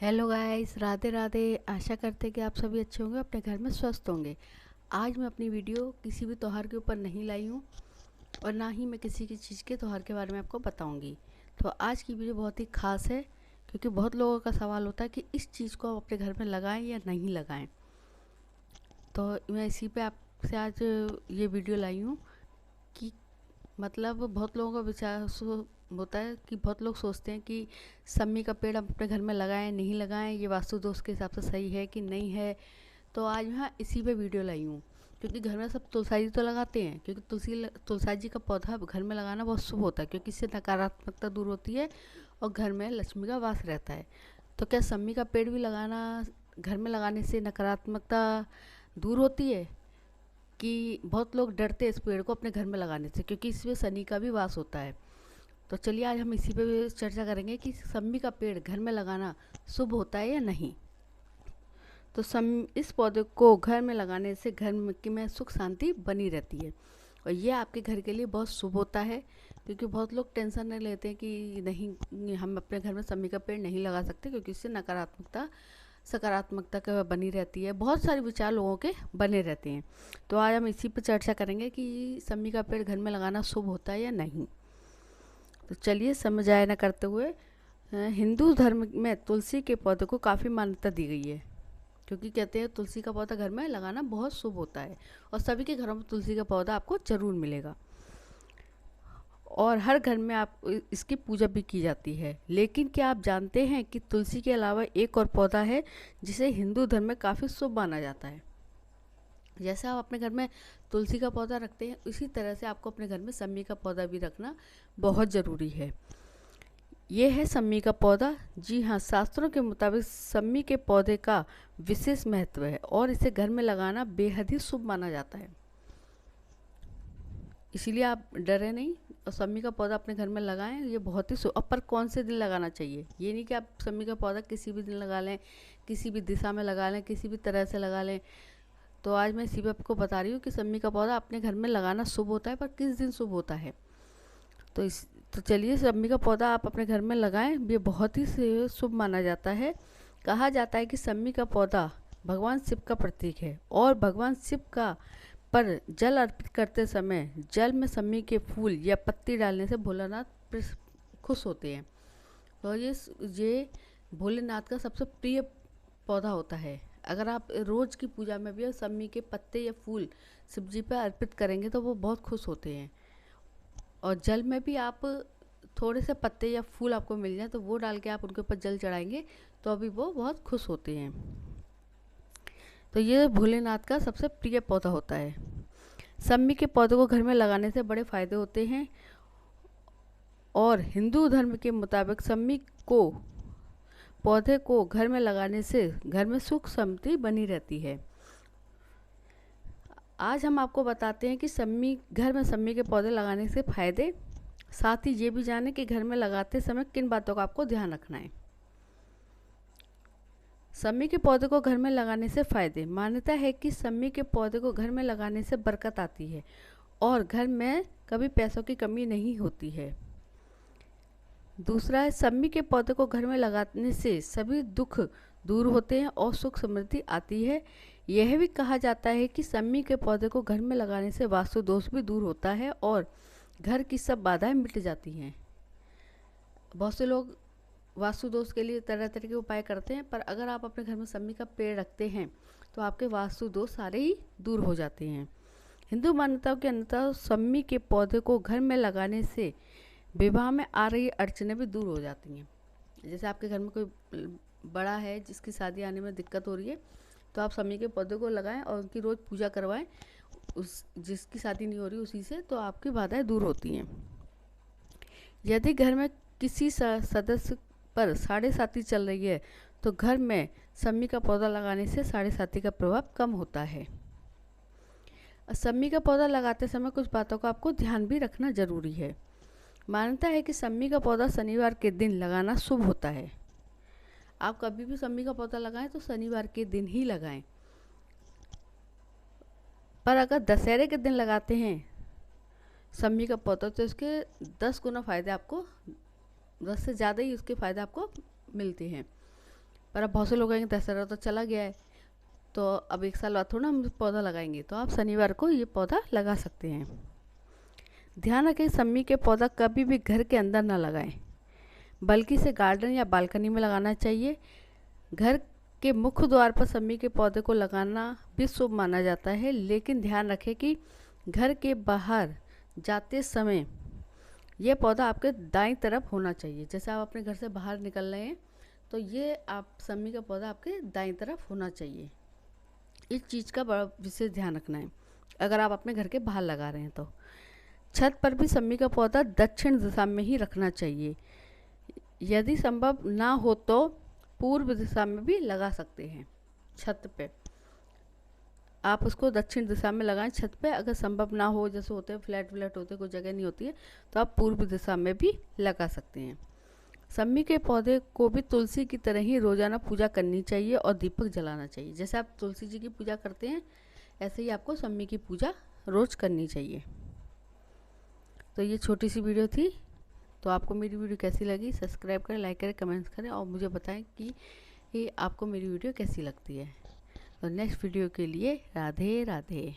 Hello guys, Radhe Radhe. आशा करते हैं कि आप सभी अच्छे होंगे, अपने घर में स्वस्थ होंगे। आज मैं अपनी वीडियो किसी भी त्यौहार के ऊपर नहीं लाई हूँ और ना ही मैं किसी की चीज़ के त्यौहार के बारे में आपको बताऊंगी। तो आज की वीडियो बहुत ही ख़ास है क्योंकि बहुत लोगों का सवाल होता है कि इस चीज़ को आप अपने घर में लगाएं या नहीं लगाएं। तो मैं इसी पे आपसे आज ये वीडियो लाई हूँ कि मतलब बहुत लोगों का विचार होता है कि बहुत लोग सोचते हैं कि सम्मी का पेड़ हम अपने घर में लगाएं नहीं लगाएं, ये वास्तु दोष के हिसाब से सही है कि नहीं है। तो आज मैं इसी पे वीडियो लाई हूँ क्योंकि घर में सब तुलसी तो लगाते हैं, क्योंकि तुलसी जी का पौधा घर में लगाना बहुत शुभ होता है क्योंकि इससे नकारात्मकता दूर होती है और घर में लक्ष्मी का वास रहता है। तो क्या सम्मी का पेड़ भी लगाना, घर में लगाने से नकारात्मकता दूर होती है? कि बहुत लोग डरते हैं इस पेड़ को अपने घर में लगाने से क्योंकि इसमें शनि का भी वास होता है। तो चलिए आज हम इसी पे चर्चा करेंगे कि सम्मी का पेड़ घर में लगाना शुभ होता है या नहीं। तो इस पौधे को घर में लगाने से घर में सुख शांति बनी रहती है और ये आपके घर के लिए बहुत शुभ होता है क्योंकि बहुत लोग टेंशन नहीं लेते हैं कि नहीं, हम अपने घर में सम्मी का पेड़ नहीं लगा सकते क्योंकि इससे नकारात्मकता सकारात्मकता का बनी रहती है, बहुत सारे विचार लोगों के बने रहते हैं। तो आज हम इसी पर चर्चा करेंगे कि सम्मी का पेड़ घर में लगाना शुभ होता है या नहीं। तो चलिए समझ आए ना करते हुए, हिंदू धर्म में तुलसी के पौधे को काफ़ी मान्यता दी गई है क्योंकि कहते हैं तुलसी का पौधा घर में लगाना बहुत शुभ होता है और सभी के घरों में तुलसी का पौधा आपको ज़रूर मिलेगा और हर घर में आप इसकी पूजा भी की जाती है। लेकिन क्या आप जानते हैं कि तुलसी के अलावा एक और पौधा है जिसे हिंदू धर्म में काफ़ी शुभ माना जाता है? जैसे आप अपने घर में तुलसी का पौधा रखते हैं उसी तरह से आपको अपने घर में सम्मी का पौधा भी रखना बहुत ज़रूरी है। ये है सम्मी का पौधा। जी हाँ, शास्त्रों के मुताबिक सम्मी के पौधे का विशेष महत्व है और इसे घर में लगाना बेहद ही शुभ माना जाता है। इसीलिए आप डरे नहीं और सम्मी का पौधा अपने घर में लगाएं, ये बहुत ही शुभ। अब पर कौन से दिन लगाना चाहिए, ये नहीं कि आप सम्मी का पौधा किसी भी दिन लगा लें, किसी भी दिशा में लगा लें, किसी भी तरह से लगा लें। तो आज मैं इसी पे आपको बता रही हूँ कि सम्मी का पौधा अपने घर में लगाना शुभ होता है, पर किस दिन शुभ होता है। तो इस तो चलिए सम्मी का पौधा आप अपने घर में लगाएं, ये बहुत ही शुभ माना जाता है। कहा जाता है कि सम्मी का पौधा भगवान शिव का प्रतीक है और भगवान शिव का पर जल अर्पित करते समय जल में सम्मी के फूल या पत्ती डालने से भोलानाथ खुश होते हैं। तो ये भोलेनाथ का सबसे प्रिय पौधा होता है। अगर आप रोज की पूजा में भी सम्मी के पत्ते या फूल शिव जी पर अर्पित करेंगे तो वो बहुत खुश होते हैं। और जल में भी आप थोड़े से पत्ते या फूल आपको मिल जाए तो वो डाल के आप उनके ऊपर जल चढ़ाएंगे तो अभी वो बहुत खुश होते हैं। तो ये भोलेनाथ का सबसे प्रिय पौधा होता है। सम्मी के पौधे को घर में लगाने से बड़े फायदे होते हैं और हिंदू धर्म के मुताबिक सम्मी को पौधे को घर में लगाने से घर में सुख समृद्धि बनी रहती है। आज हम आपको बताते हैं कि घर में सम्मी के पौधे लगाने से फायदे, साथ ही ये भी जाने कि घर में लगाते समय किन बातों का आपको ध्यान रखना है। सम्मी के पौधे को घर में लगाने से फायदे। मान्यता है कि सम्मी के पौधे को घर में लगाने से बरकत आती है और घर में कभी पैसों की कमी नहीं होती है। दूसरा है, सम्मी के पौधे को घर में लगाने से सभी दुख दूर होते हैं और सुख समृद्धि आती है। यह भी कहा जाता है कि सम्मी के पौधे को घर में लगाने से वास्तु दोष भी दूर होता है और घर की सब बाधाएं मिट जाती हैं। बहुत से लोग वास्तु दोष के लिए तरह तरह के उपाय करते हैं, पर अगर आप अपने घर में सम्मी का पेड़ रखते हैं तो आपके वास्तु दोष सारे ही दूर हो जाते हैं। हिंदू मान्यताओं के अनुसार सम्मी के पौधे को घर में लगाने से विवाह में आ रही अड़चनें भी दूर हो जाती हैं। जैसे आपके घर में कोई बड़ा है जिसकी शादी आने में दिक्कत हो रही है तो आप सम्मी के पौधे को लगाएं और उनकी रोज़ पूजा करवाएं। उस जिसकी शादी नहीं हो रही उसी से, तो आपकी बाधाएं दूर होती हैं। यदि घर में किसी सदस्य पर साढ़े साती चल रही है तो घर में सम्मी का पौधा लगाने से साढ़े साती का प्रभाव कम होता है। सम्मी का पौधा लगाते समय कुछ बातों का आपको ध्यान भी रखना जरूरी है। मान्यता है कि सम्मी का पौधा शनिवार के दिन लगाना शुभ होता है। आप कभी भी सम्मी का पौधा लगाएं तो शनिवार के दिन ही लगाएं। पर अगर दशहरे के दिन लगाते हैं सम्मी का पौधा तो इसके 10 गुना फायदे आपको, 10 से ज़्यादा ही उसके फायदे आपको मिलते हैं। पर अब बहुत से लोग कहेंगे दशहरा तो चला गया है, तो अब 1 साल बाद थोड़ा हम पौधा लगाएंगे, तो आप शनिवार को ये पौधा लगा सकते हैं। ध्यान रखें, सम्मी के पौधा कभी भी घर के अंदर ना लगाएं, बल्कि इसे गार्डन या बालकनी में लगाना चाहिए। घर के मुख्य द्वार पर सम्मी के पौधे को लगाना भी शुभ माना जाता है, लेकिन ध्यान रखें कि घर के बाहर जाते समय यह पौधा आपके दाईं तरफ होना चाहिए। जैसे आप अपने घर से बाहर निकल रहे हैं तो ये आप सम्मी का पौधा आपके दाईं तरफ होना चाहिए। इस चीज़ का बड़ा विशेष ध्यान रखना है अगर आप अपने घर के बाहर लगा रहे हैं तो। छत पर भी सम्मी का पौधा दक्षिण दिशा में ही रखना चाहिए। यदि संभव ना हो तो पूर्व दिशा में भी लगा सकते हैं। छत पे आप उसको दक्षिण दिशा में लगाएं छत पे। अगर संभव ना हो, जैसे होते हैं फ्लैट होते हैं, कोई जगह नहीं होती है, तो आप पूर्व दिशा में भी लगा सकते हैं। सम्मी के पौधे को भी तुलसी की तरह ही रोजाना पूजा करनी चाहिए और दीपक जलाना चाहिए। जैसे आप तुलसी जी की पूजा करते हैं, ऐसे ही आपको सम्मी की पूजा रोज करनी चाहिए। तो ये छोटी सी वीडियो थी। तो आपको मेरी वीडियो कैसी लगी? सब्सक्राइब करें, लाइक करें, कमेंट्स करें और मुझे बताएं कि आपको मेरी वीडियो कैसी लगती है। तो नेक्स्ट वीडियो के लिए राधे राधे।